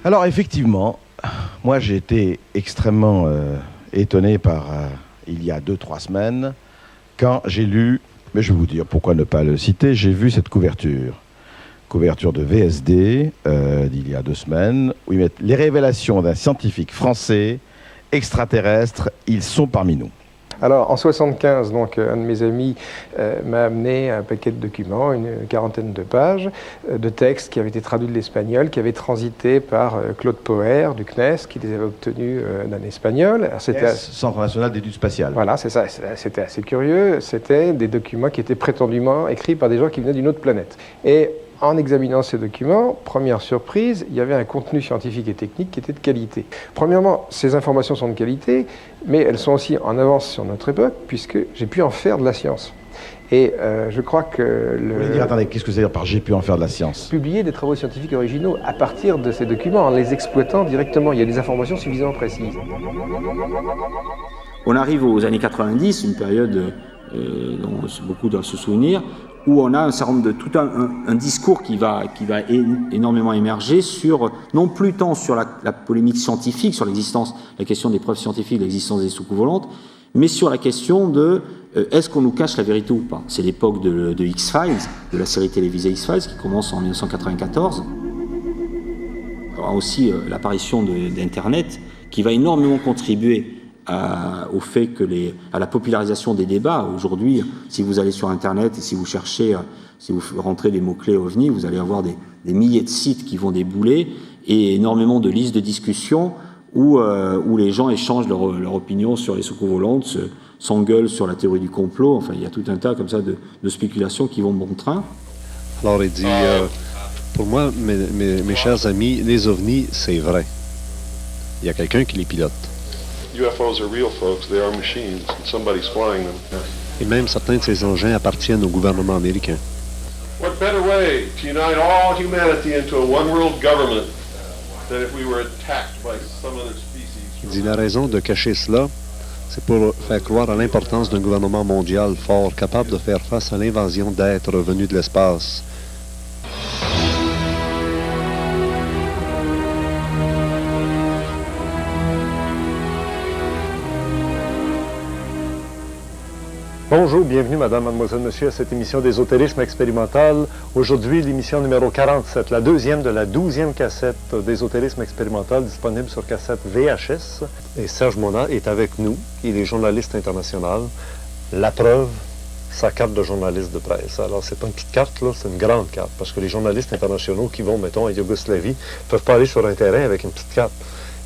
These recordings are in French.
Alors effectivement, moi j'ai été extrêmement étonné par, il y a 2-3 semaines, quand j'ai lu, mais je vais vous dire pourquoi ne pas le citer, j'ai vu cette couverture de VSD d'il y a 2 semaines, où ils mettent les révélations d'un scientifique français extraterrestre, ils sont parmi nous. Alors, en 1975, donc, un de mes amis m'a amené un paquet de documents, une quarantaine de pages, de textes qui avaient été traduits de l'espagnol, qui avaient transité par Claude Poher du CNES, qui les avait obtenus d'un espagnol. Alors, c'était Centre national d'études spatiales. Voilà, c'est ça. C'était assez curieux. C'était des documents qui étaient prétendument écrits par des gens qui venaient d'une autre planète. Et en examinant ces documents, première surprise, il y avait un contenu scientifique et technique qui était de qualité. Premièrement, ces informations sont de qualité, mais elles sont aussi en avance sur notre époque, puisque j'ai pu en faire de la science. Et je crois que... Vous voulez dire, attendez, qu'est-ce que ça veut dire par « j'ai pu en faire de la science » ? Publier des travaux scientifiques originaux à partir de ces documents, en les exploitant directement. Il y a des informations suffisamment précises. On arrive aux années 90, une période dont beaucoup doivent se souvenir, où on a un certain nombre de tout un discours qui va énormément émerger sur, non plus tant sur la polémique scientifique, sur l'existence, la question des preuves scientifiques de l'existence des soucoupes volantes, mais sur la question de est-ce qu'on nous cache la vérité ou pas. C'est l'époque de X-Files, de la série télévisée X-Files, qui commence en 1994. Il y aura aussi l'apparition d'Internet, qui va énormément contribuer au fait à la popularisation des débats. Aujourd'hui, si vous allez sur Internet et si vous cherchez, si vous rentrez des mots-clés OVNI, vous allez avoir des milliers de sites qui vont débouler et énormément de listes de discussions où les gens échangent leur opinion sur les soucoupes volantes, s'engueulent sur la théorie du complot. Enfin, il y a tout un tas comme ça de spéculations qui vont bon train. Alors, il dit, pour moi, mes chers amis, les ovnis, c'est vrai. Il y a quelqu'un qui les pilote. UFOs are real, folks. They are machines, and somebody's flying them. Et même certains de ces engins appartiennent au gouvernement américain. What better way to unite all humanity into a one-world government than if we were attacked by some other species? Il dit la raison de cacher cela, c'est pour faire croire à l'importance d'un gouvernement mondial fort, capable de faire face à l'invasion d'êtres venus de l'espace. Bonjour, bienvenue madame, mademoiselle, monsieur à cette émission d'Ésotérisme expérimental. Aujourd'hui, l'émission numéro 47, la deuxième de la 12e cassette d'Ésotérisme expérimental disponible sur cassette VHS. Et Serge Monat est avec nous, il est journaliste international. La preuve, sa carte de journaliste de presse. Alors c'est pas une petite carte, là, c'est une grande carte, parce que les journalistes internationaux qui vont, mettons, à Yougoslavie, ne peuvent pas aller sur un terrain avec une petite carte.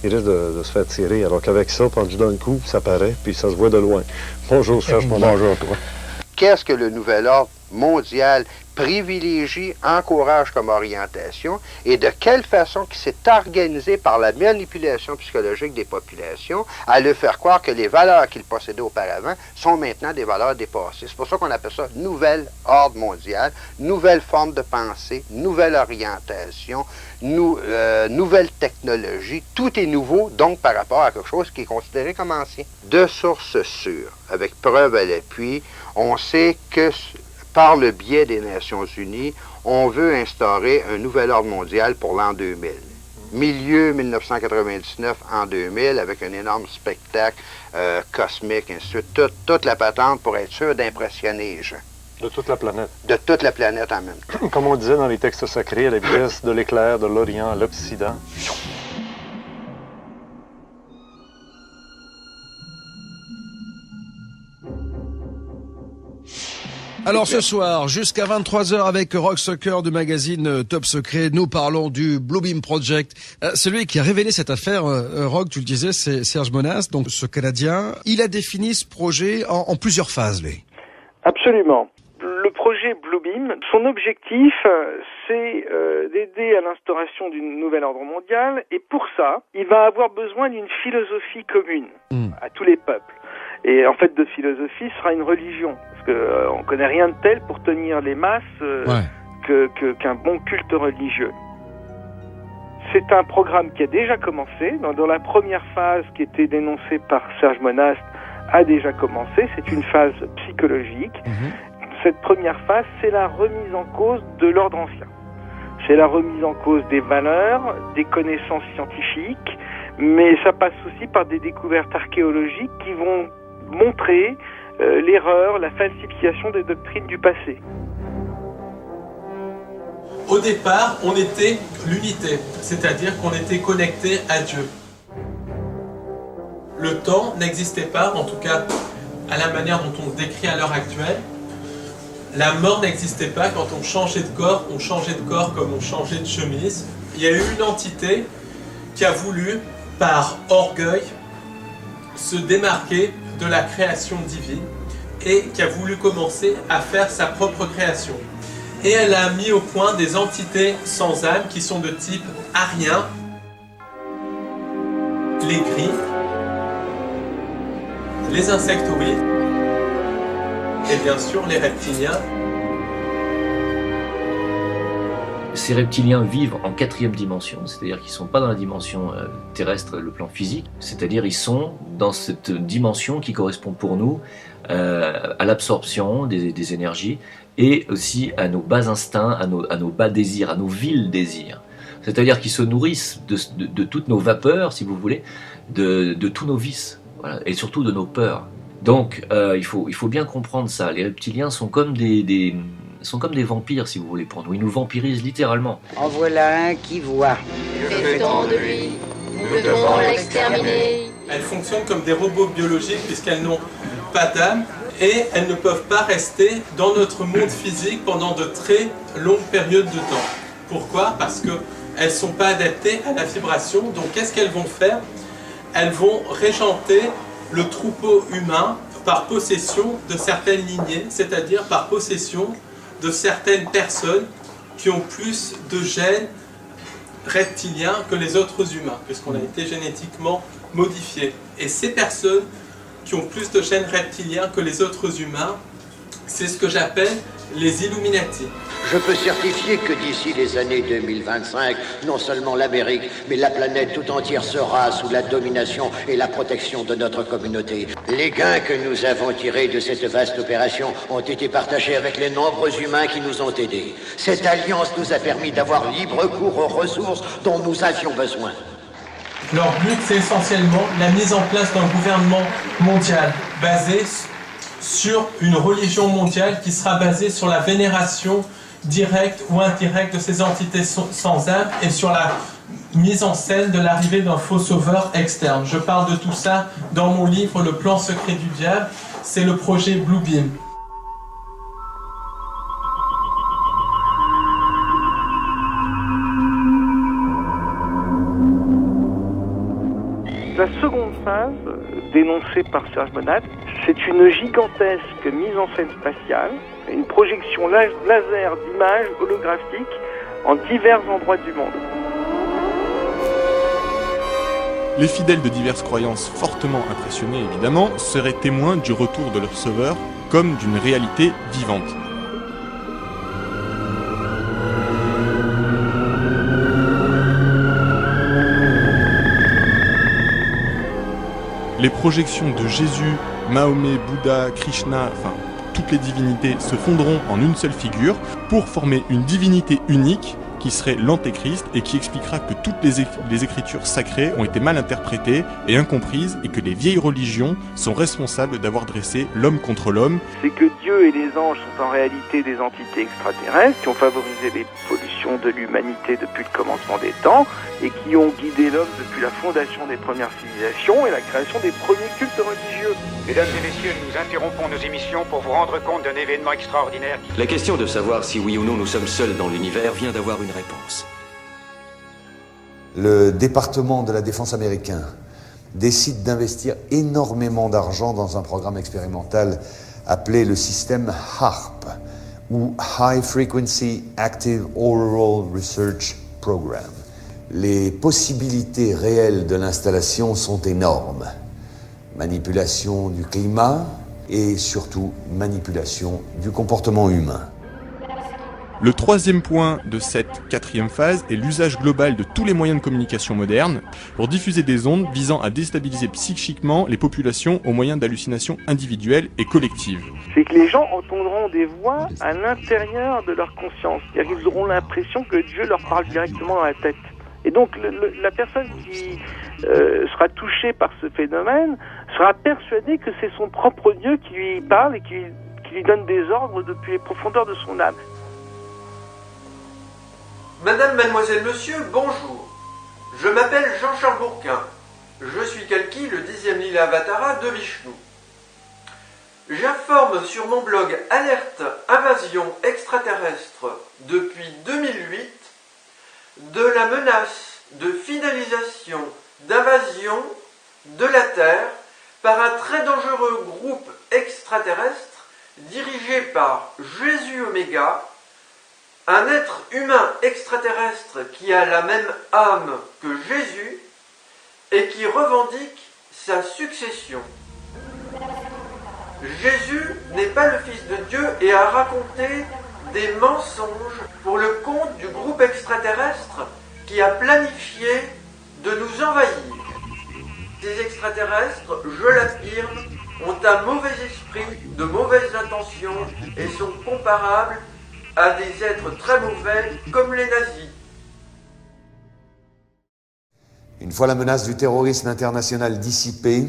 Il risque de se faire tirer, alors qu'avec ça, pendu d'un coup, ça paraît, puis ça se voit de loin. Bonjour, Serge Monat. Bonjour à toi. Qu'est-ce que le nouvel ordre mondial privilégie, encourage comme orientation, et de quelle façon qui s'est organisé par la manipulation psychologique des populations à leur faire croire que les valeurs qu'ils possédaient auparavant sont maintenant des valeurs dépassées. C'est pour ça qu'on appelle ça nouvel ordre mondial, nouvelle forme de pensée, nouvelle orientation, nouvelle technologie. Tout est nouveau, donc, par rapport à quelque chose qui est considéré comme ancien. De sources sûres, avec preuve à l'appui, on sait que par le biais des Nations Unies, on veut instaurer un nouvel ordre mondial pour l'an 2000. Milieu 1999, en 2000, avec un énorme spectacle cosmique, ainsi de suite, toute la patente pour être sûr d'impressionner les gens. De toute la planète. De toute la planète en même temps. Comme on disait dans les textes sacrés, à la vitesse de l'éclair de l'Orient à l'Occident. Alors ce soir, jusqu'à 23h avec Rock Soccer du magazine Top Secret, nous parlons du Bluebeam Project. Celui qui a révélé cette affaire, Rock, tu le disais, c'est Serge Monat, donc ce Canadien. Il a défini ce projet en plusieurs phases, lui. Absolument. Le projet Bluebeam, son objectif, c'est d'aider à l'instauration d'une nouvelle ordre mondial, et pour ça, il va avoir besoin d'une philosophie commune à tous les peuples. Et en fait, de philosophie sera une religion, parce que on connaît rien de tel pour tenir les masses qu'un bon culte religieux. C'est un programme qui a déjà commencé. Dans la première phase qui était dénoncée par Serge Monast a déjà commencé. C'est une phase psychologique. Cette première phase, c'est la remise en cause de l'ordre ancien. c'est la remise en cause des valeurs, des connaissances scientifiques, mais ça passe aussi par des découvertes archéologiques qui vont montrer l'erreur, la falsification des doctrines du passé. Au départ, on était l'unité, c'est-à-dire qu'on était connecté à Dieu. Le temps n'existait pas, en tout cas à la manière dont on le décrit à l'heure actuelle. La mort n'existait pas. Quand on changeait de corps comme on changeait de chemise. Il y a eu une entité qui a voulu, par orgueil, se démarquer de la création divine et qui a voulu commencer à faire sa propre création. Et elle a mis au point des entités sans âme qui sont de type arien, les griffes, les insectoïdes et bien sûr les reptiliens. Ces reptiliens vivent en 4e dimension, c'est-à-dire qu'ils ne sont pas dans la dimension terrestre, le plan physique, c'est-à-dire ils sont dans cette dimension qui correspond pour nous à l'absorption des énergies et aussi à nos bas instincts, à nos bas désirs, à nos vils désirs. C'est-à-dire qu'ils se nourrissent de toutes nos vapeurs, si vous voulez, de tous nos vices, voilà, et surtout de nos peurs. Donc il faut bien comprendre ça. Les reptiliens sont comme des vampires, si vous voulez, pour nous. Ils nous vampirisent littéralement. En voilà un qui voit. Fait-on de lui, nous devons l'exterminer. Elles fonctionnent comme des robots biologiques puisqu'elles n'ont pas d'âme et elles ne peuvent pas rester dans notre monde physique pendant de très longues périodes de temps. Pourquoi ? Parce qu'elles ne sont pas adaptées à la vibration. Donc qu'est-ce qu'elles vont faire ? Elles vont régenter le troupeau humain par possession de certaines lignées, c'est-à-dire par possession de certaines personnes qui ont plus de gènes reptiliens que les autres humains, puisqu'on a été génétiquement modifiés. Et ces personnes qui ont plus de gènes reptiliens que les autres humains, c'est ce que j'appelle les Illuminati. Je peux certifier que d'ici les années 2025, non seulement l'Amérique, mais la planète tout entière sera sous la domination et la protection de notre communauté. Les gains que nous avons tirés de cette vaste opération ont été partagés avec les nombreux humains qui nous ont aidés. Cette alliance nous a permis d'avoir libre cours aux ressources dont nous avions besoin. Leur but, c'est essentiellement la mise en place d'un gouvernement mondial basé sur une religion mondiale qui sera basée sur la vénération directe ou indirecte de ces entités sans âme et sur la mise en scène de l'arrivée d'un faux sauveur externe. Je parle de tout ça dans mon livre Le plan secret du diable, c'est le projet Bluebeam. La seconde phase, dénoncée par Serge Monat, c'est une gigantesque mise en scène spatiale, une projection laser d'images holographiques en divers endroits du monde. Les fidèles de diverses croyances fortement impressionnés, évidemment, seraient témoins du retour de leur sauveur comme d'une réalité vivante. Les projections de Jésus, Mahomet, Bouddha, Krishna, enfin toutes les divinités se fondront en une seule figure pour former une divinité unique qui serait l'antéchrist et qui expliquera que toutes les écritures sacrées ont été mal interprétées et incomprises et que les vieilles religions sont responsables d'avoir dressé l'homme contre l'homme. C'est que Dieu et les anges sont en réalité des entités extraterrestres qui ont favorisé l'évolution de l'humanité depuis le commencement des temps et qui ont guidé l'homme depuis la fondation des premières civilisations et la création des premiers cultes religieux. Mesdames et messieurs, nous interrompons nos émissions pour vous rendre compte d'un événement extraordinaire. La question de savoir si oui ou non nous sommes seuls dans l'univers vient d'avoir une réponse. Le département de la défense américain décide d'investir énormément d'argent dans un programme expérimental appelé le système HAARP, ou High Frequency Active Auroral Research Program. Les possibilités réelles de l'installation sont énormes. Manipulation du climat et surtout manipulation du comportement humain. Le troisième point de cette quatrième phase est l'usage global de tous les moyens de communication modernes pour diffuser des ondes visant à déstabiliser psychiquement les populations au moyen d'hallucinations individuelles et collectives. C'est que les gens entendront des voix à l'intérieur de leur conscience. C'est-à-dire qu'ils auront l'impression que Dieu leur parle directement dans la tête. Et donc la personne qui sera touchée par ce phénomène sera persuadée que c'est son propre Dieu qui lui parle et qui lui donne des ordres depuis les profondeurs de son âme. Madame, mademoiselle, monsieur, bonjour. Je m'appelle Jean-Charles Bourquin. Je suis Kalki, le 10e lila Avatara de Vishnu. J'informe sur mon blog Alerte Invasion Extraterrestre depuis 2008 de la menace de finalisation d'invasion de la Terre par un très dangereux groupe extraterrestre dirigé par Jésus Oméga, un être humain extraterrestre qui a la même âme que Jésus et qui revendique sa succession. Jésus n'est pas le Fils de Dieu et a raconté des mensonges pour le compte du groupe extraterrestre qui a planifié de nous envahir. Ces extraterrestres, je l'affirme, ont un mauvais esprit, de mauvaises intentions et sont comparables à des êtres très mauvais comme les nazis. Une fois la menace du terrorisme international dissipée,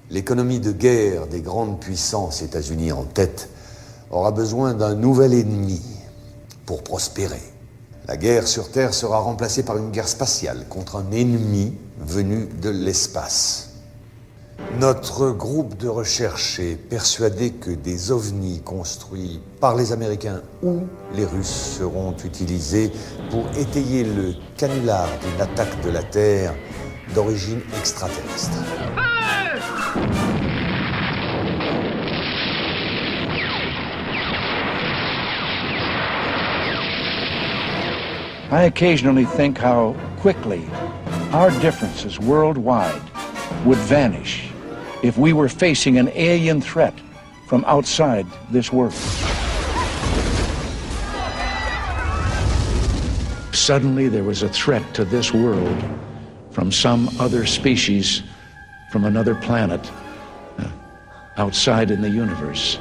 l'économie de guerre des grandes puissances, États-Unis en tête, aura besoin d'un nouvel ennemi pour prospérer. La guerre sur Terre sera remplacée par une guerre spatiale contre un ennemi venu de l'espace. Notre groupe de recherche est persuadé que des ovnis construits par les Américains ou les Russes seront utilisés pour étayer le canular d'une attaque de la Terre d'origine extraterrestre. I occasionally think how quickly our differences worldwide would vanish if we were facing an alien threat from outside this world. Suddenly there was a threat to this world from some other species, from another planet, outside in the universe.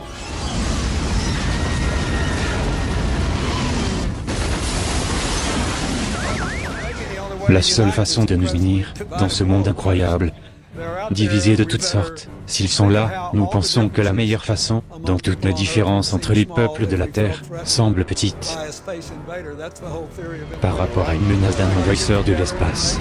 La seule façon de nous unir dans ce monde incroyable, divisés de toutes sortes, s'ils sont là, nous pensons que la meilleure façon, dont toutes nos différences entre les peuples de la Terre semblent petites, par rapport à une menace d'un envahisseur de l'espace.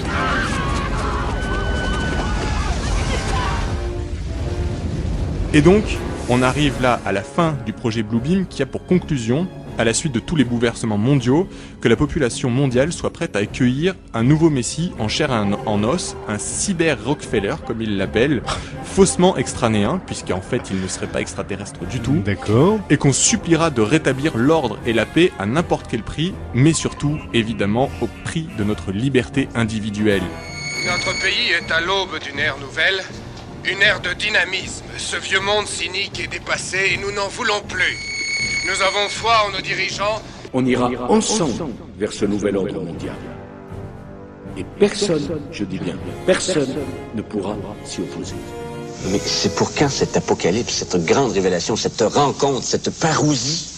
Et donc, on arrive là à la fin du projet Bluebeam qui a pour conclusion, à la suite de tous les bouleversements mondiaux, que la population mondiale soit prête à accueillir un nouveau messie en chair et en os, un cyber-Rockefeller, comme il l'appelle, faussement extranéen, puisqu'en fait il ne serait pas extraterrestre du tout. D'accord. Et qu'on suppliera de rétablir l'ordre et la paix à n'importe quel prix, mais surtout, évidemment, au prix de notre liberté individuelle. Notre pays est à l'aube d'une ère nouvelle, une ère de dynamisme. Ce vieux monde cynique est dépassé et nous n'en voulons plus. Nous avons foi en nos dirigeants. On ira ensemble vers ce nouvel ordre mondial. Et personne, je dis bien, personne ne pourra s'y opposer. Mais c'est pour quand cet apocalypse, cette grande révélation, cette rencontre, cette parousie?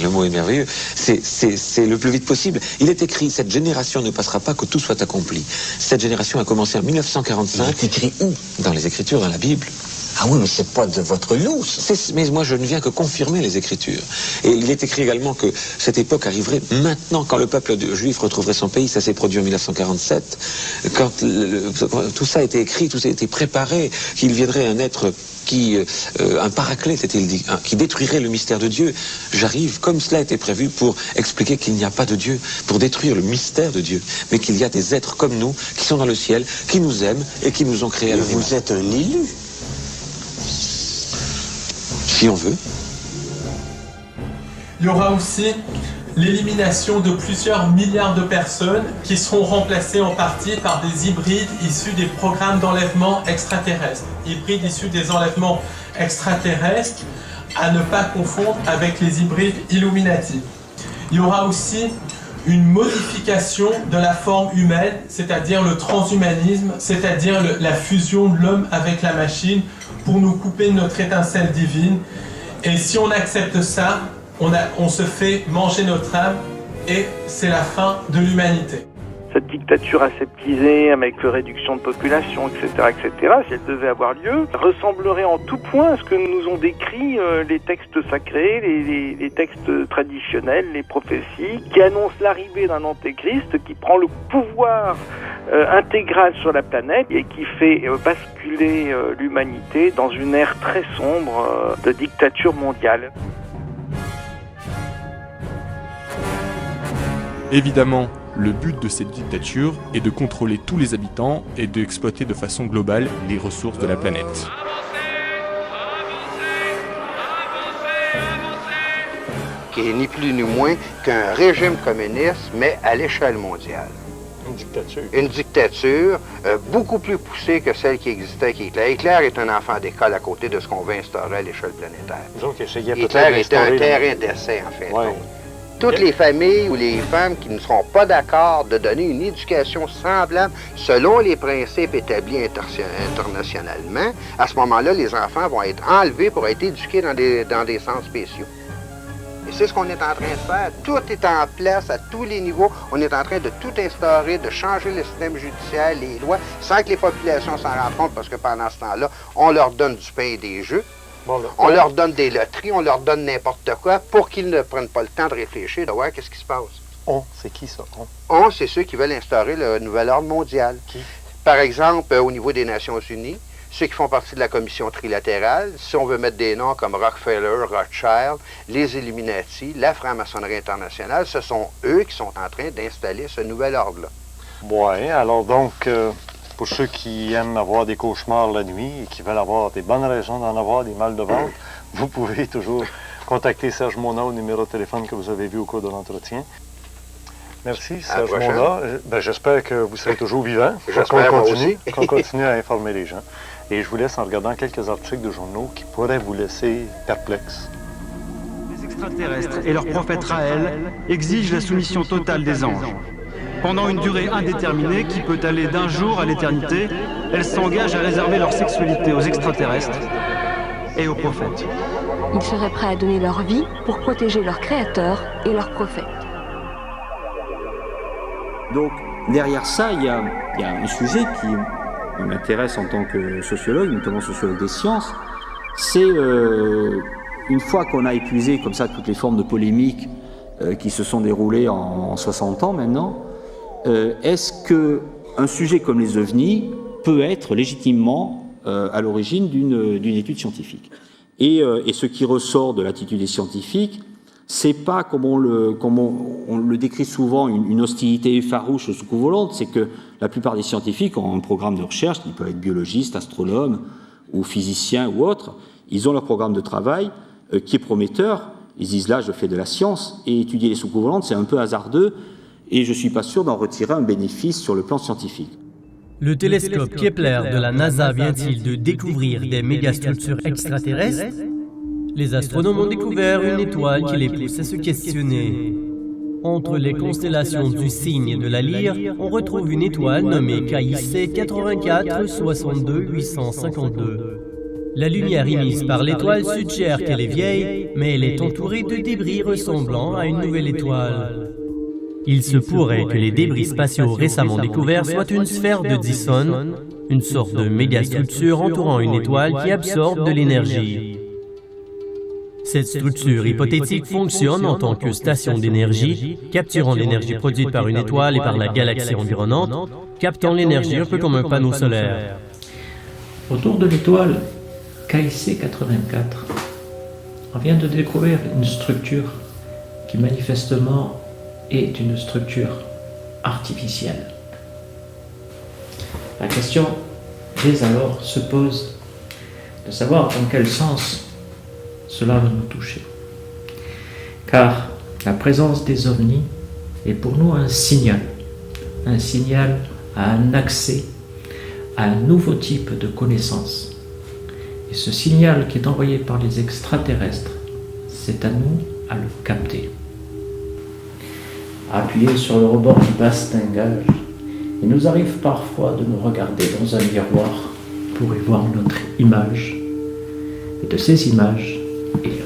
Le mot est merveilleux. C'est le plus vite possible. Il est écrit, cette génération ne passera pas que tout soit accompli. Cette génération a commencé en 1945. C'est écrit où? Dans les Écritures, dans la Bible. Ah oui, mais c'est pas de votre lousse. Mais moi, je ne viens que confirmer les Écritures. Et il est écrit également que cette époque arriverait maintenant, quand le peuple juif retrouverait son pays. Ça s'est produit en 1947. Quand tout ça a été écrit, tout ça a été préparé, qu'il viendrait un être un paraclet, c'était-il dit, qui détruirait le mystère de Dieu. J'arrive, comme cela a été prévu, pour expliquer qu'il n'y a pas de Dieu, pour détruire le mystère de Dieu, mais qu'il y a des êtres comme nous, qui sont dans le ciel, qui nous aiment et qui nous ont créés à leur image. Vous êtes un élu. Si on veut. Il y aura aussi l'élimination de plusieurs milliards de personnes qui seront remplacées en partie par des hybrides issus des programmes d'enlèvement extraterrestres. Hybrides issus des enlèvements extraterrestres à ne pas confondre avec les hybrides Illuminati. Il y aura aussi une modification de la forme humaine, c'est-à-dire le transhumanisme, c'est-à-dire la fusion de l'homme avec la machine pour nous couper notre étincelle divine. Et si on accepte ça, on se fait manger notre âme et c'est la fin de l'humanité. Cette dictature aseptisée avec réduction de population, etc., si elle devait avoir lieu, ressemblerait en tout point à ce que nous ont décrit les textes sacrés, les textes traditionnels, les prophéties, qui annoncent l'arrivée d'un antéchrist qui prend le pouvoir intégral sur la planète et qui fait basculer l'humanité dans une ère très sombre de dictature mondiale. Évidemment, le but de cette dictature est de contrôler tous les habitants et d'exploiter de façon globale les ressources de la planète. Qui est ni plus ni moins qu'un régime communiste, mais à l'échelle mondiale. Une dictature. Une dictature beaucoup plus poussée que celle qui existait avec Hitler. Hitler est un enfant d'école à côté de ce qu'on veut instaurer à l'échelle planétaire. Donc, Hitler était un terrain d'essai, en fait. Ouais. Toutes les familles ou les femmes qui ne seront pas d'accord de donner une éducation semblable selon les principes établis internationalement, à ce moment-là, les enfants vont être enlevés pour être éduqués dans des centres spéciaux. Et c'est ce qu'on est en train de faire. Tout est en place à tous les niveaux. On est en train de tout instaurer, de changer le système judiciaire, les lois, sans que les populations s'en rendent compte, parce que pendant ce temps-là, on leur donne du pain et des jeux. On leur donne des loteries, on leur donne n'importe quoi pour qu'ils ne prennent pas le temps de réfléchir, de voir qu'est-ce qui se passe. C'est qui ça? On, c'est ceux qui veulent instaurer le nouvel ordre mondial. Qui? Par exemple, au niveau des Nations Unies, ceux qui font partie de la commission trilatérale, si on veut mettre des noms comme Rockefeller, Rothschild, les Illuminati, la franc-maçonnerie internationale, ce sont eux qui sont en train d'installer ce nouvel ordre-là. Oui, alors donc... Pour ceux qui aiment avoir des cauchemars la nuit et qui veulent avoir des bonnes raisons d'en avoir, des mal de ventre, vous pouvez toujours contacter Serge Mona au numéro de téléphone que vous avez vu au cours de l'entretien. Merci, Serge Mona. J'espère que vous serez toujours vivant. Qu'on continue à informer les gens. Et je vous laisse en regardant quelques articles de journaux qui pourraient vous laisser perplexes. Les extraterrestres et leur prophète Raël exigent la soumission totale des anges. Pendant une durée indéterminée qui peut aller d'un jour à l'éternité, elles s'engagent à réserver leur sexualité aux extraterrestres et aux prophètes. Ils seraient prêts à donner leur vie pour protéger leur créateur et leur prophète. Donc, derrière ça, il y a un sujet qui m'intéresse en tant que sociologue, notamment sociologue des sciences. C'est une fois qu'on a épuisé comme ça toutes les formes de polémiques qui se sont déroulées en 60 ans maintenant, est-ce qu'un sujet comme les ovnis peut être légitimement à l'origine d'une étude scientifique ? Et ce qui ressort de l'attitude des scientifiques, c'est pas, comme on le décrit souvent, une hostilité farouche sous coupe-volante, c'est que la plupart des scientifiques ont un programme de recherche, qui peut être biologistes, astronomes, ou physiciens ou autres, ils ont leur programme de travail qui est prometteur. Ils disent là, je fais de la science, et étudier les soucoupes volantes, c'est un peu hasardeux, et je ne suis pas sûr d'en retirer un bénéfice sur le plan scientifique. Le télescope Kepler de la NASA vient-il de découvrir des mégastructures extraterrestres ? Les astronomes ont découvert une étoile qui les pousse à se questionner. Entre les constellations du Cygne et de la Lyre, on retrouve une étoile nommée KIC 84 62 852. La lumière émise par l'étoile suggère qu'elle est vieille, mais elle est entourée de débris ressemblant à une nouvelle étoile. Il se pourrait que les débris spatiaux récemment découverts soient une sphère de Dyson, une sorte de mégastructure entourant une étoile qui absorbe de l'énergie. Cette structure hypothétique fonctionne en tant que station d'énergie, capturant l'énergie produite par une étoile et par la galaxie environnante, captant l'énergie un peu comme un panneau solaire. Autour de l'étoile KIC 84, on vient de découvrir une structure qui manifestement est une structure artificielle. La question, dès alors, se pose de savoir dans quel sens cela va nous toucher. Car la présence des ovnis est pour nous un signal à un accès à un nouveau type de connaissance. Et ce signal qui est envoyé par les extraterrestres, c'est à nous à le capter. appuyés sur le rebord du bastingage. Il nous arrive parfois de nous regarder dans un miroir pour y voir notre image. Et de ces images, il y